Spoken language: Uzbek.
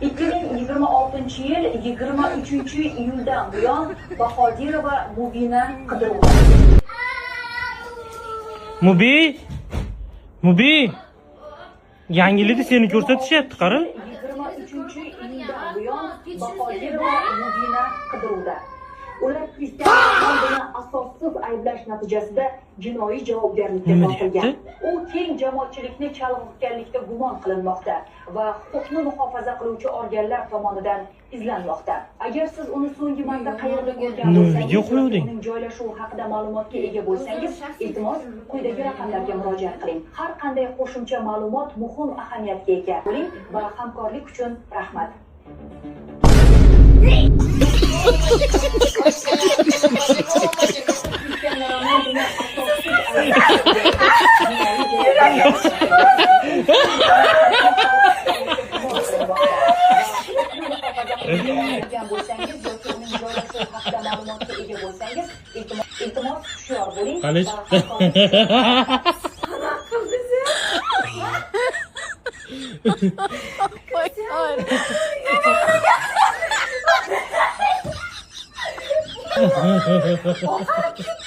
2026-yil 23-iyuldan buyon Bahodirova Mubina qidiruvda. Mubi yangilidi seni ko'rsatishyapti qara. 23-iyuldan buyon Bahodirova Mubina qidiruvda. Ular Kristianoni asossiz ayblash natijasida jinoiy javobgarlikka tortilgan. U keng jamoatchilikni chalg'itganlikda gumon qilinmoqda va huquqni muhofaza qiluvchi organlar tomonidan izlanmoqda. Agar siz uni so'nggi marta qayerda ko'rgan bo'lsangiz, uning joylashuvi haqida ma'lumotga ega bo'lsangiz, iltimos quyidagi raqamlarga murojaat qiling. Har qanday qo'shimcha ma'lumot muhim ahamiyatga ega. Bo'ling va hamkorlik uchun rahmat. iltimos hushyor bo'ling. Oh my God.